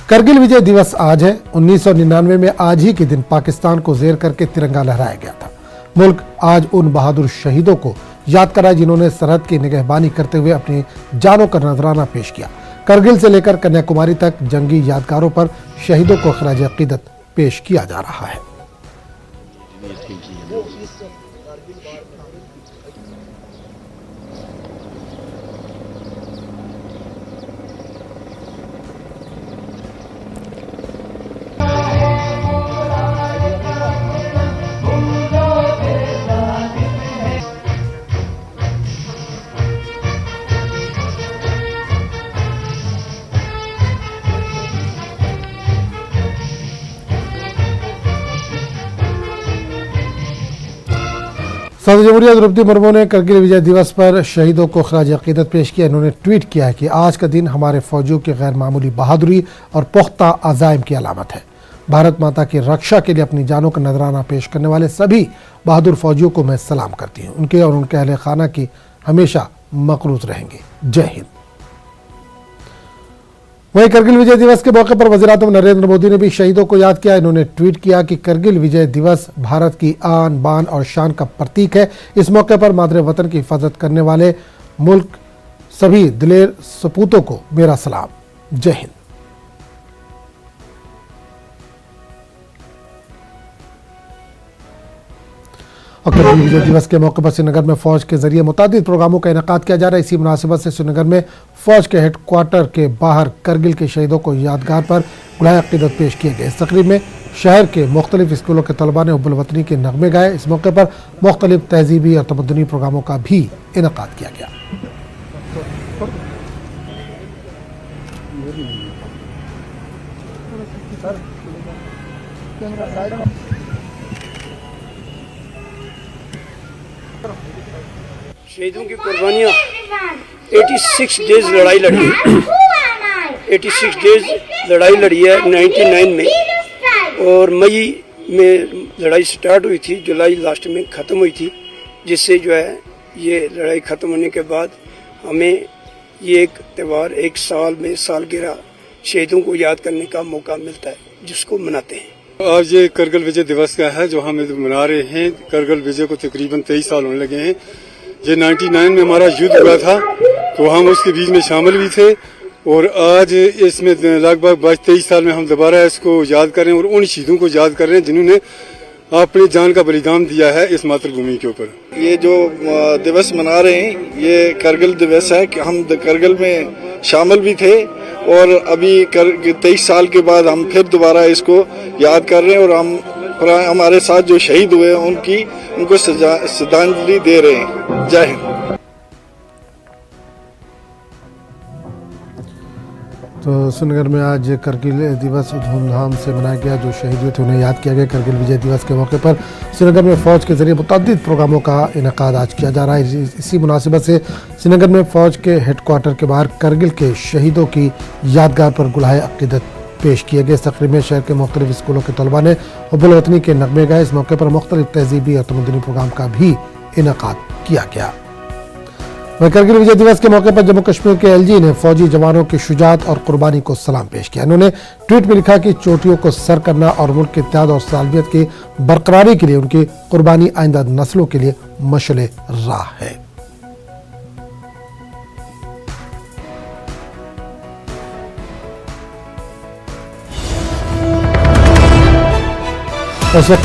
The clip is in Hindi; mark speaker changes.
Speaker 1: करगिल विजय दिवस आज है। 1999 में आज ही के दिन पाकिस्तान को जेर करके तिरंगा लहराया गया था। मुल्क आज उन बहादुर शहीदों को याद कराए जिन्होंने सरहद की निगहबानी करते हुए अपनी जानों का नजराना पेश किया। करगिल से लेकर कन्याकुमारी तक जंगी यादगारों पर शहीदों को खराज अकीदत पेश किया जा रहा है। सदर जमहूरिया द्रौपदी मुर्मू ने करगिल विजय दिवस पर शहीदों को खराज अकीदत पेश किया। इन्होंने ट्वीट किया है कि आज का दिन हमारे फौजियों की गैर मामूली बहादुरी और पुख्ता अज़ाइम की अलामत है। भारत माता की रक्षा के लिए अपनी जानों का नजराना पेश करने वाले सभी बहादुर फौजियों को मैं सलाम करती हूँ। उनके और उनके अहले खाना की हमेशा मकरूज रहेंगे। जय हिंद। वहीं करगिल विजय दिवस के मौके पर वज़ीर-ए-आज़म नरेंद्र मोदी ने भी शहीदों को याद किया। इन्होंने ट्वीट किया कि करगिल विजय दिवस भारत की आन बान और शान का प्रतीक है। इस मौके पर मादरे वतन की हिफाजत करने वाले मुल्क सभी दिलेर सपूतों को मेरा सलाम। जय हिंद। और करगिल विजय दिवस के मौके पर श्रीनगर में फौज के जरिए मुतादिद प्रोग्रामों का इनेकाद किया जा रहा है। इसी मुनासिबत से श्रीनगर में फौज के हेडक्वार्टर के बाहर करगिल के शहीदों को यादगार पर गुलाए अकीदत पेश किए गए। इस तकरीब में शहर के मुख्तलिफ स्कूलों के तलबा ने हुब्बुल वतनी के नगमे गाए। इस मौके पर मुख्तलिफ तहजीबी और तमद्दुनी प्रोग्रामों का भी इनेकाद किया गया।
Speaker 2: शहीदों की कुर्बानियाँ 86 डेज लड़ाई लड़ी है। 86 डेज लड़ाई लड़ी है 99 में, और मई में लड़ाई स्टार्ट हुई थी, जुलाई लास्ट में ख़त्म हुई थी, जिससे जो है ये लड़ाई ख़त्म होने के बाद हमें ये एक त्यौहार एक साल में सालगिरह शहीदों को याद करने का मौका मिलता है, जिसको मनाते हैं।
Speaker 3: आज ये करगिल विजय दिवस का है जो हम मना रहे हैं। करगिल विजय को तकरीबन 23 साल होने लगे हैं। ये 99 में हमारा युद्ध हुआ था, तो हम उसके बीच में शामिल भी थे, और आज इसमें लगभग 22-23 साल में हम दोबारा इसको याद कर रहे हैं और उन शहीदों को याद कर रहे हैं जिन्होंने अपनी जान का बलिदान दिया है इस मातृभूमि के ऊपर।
Speaker 4: ये जो दिवस मना रहे हैं ये करगिल दिवस है कि हम करगिल में शामिल भी थे, और अभी 23 साल के बाद हम फिर दोबारा इसको याद कर रहे हैं, और हमारे साथ जो शहीद हुए उनको श्रद्धांजलि दे रहे हैं। जय हिंद।
Speaker 1: तो श्रीनगर में आज करगिल दिवस धूमधाम से मनाया गया। जो शहीद हुए थे उन्हें याद किया गया। करगिल विजय दिवस के मौके पर श्रीनगर में फ़ौज के जरिए मुतअद्दिद प्रोग्रामों का इनेकाद आज किया जा रहा है। इसी मुनासिबत से श्रीनगर में फ़ौज के हेडक्वार्टर के बाहर करगिल के शहीदों की यादगार पर गुलाए अकीदत पेश किए गए। इस तकरीब में शहर के मुख्तलिफ स्कूलों के तलबा ने हुब्बुल वतनी के नगमे गाए। इस मौके पर मुख्तलिफ तहजीबी और तमद्दुनी प्रोग्राम का भी इनेकाद किया गया। वहीं करगिल विजय दिवस के मौके पर जम्मू कश्मीर के एलजी ने फौजी जवानों की शुजात और कुर्बानी को सलाम पेश किया। इन्होंने ट्वीट में लिखा कि चोटियों को सर करना और मुल्क के इत्तेहाद और सालमियत की बरकरारी के लिए उनकी कुर्बानी आइंदा नस्लों के लिए मशअले राह है। इस वक्त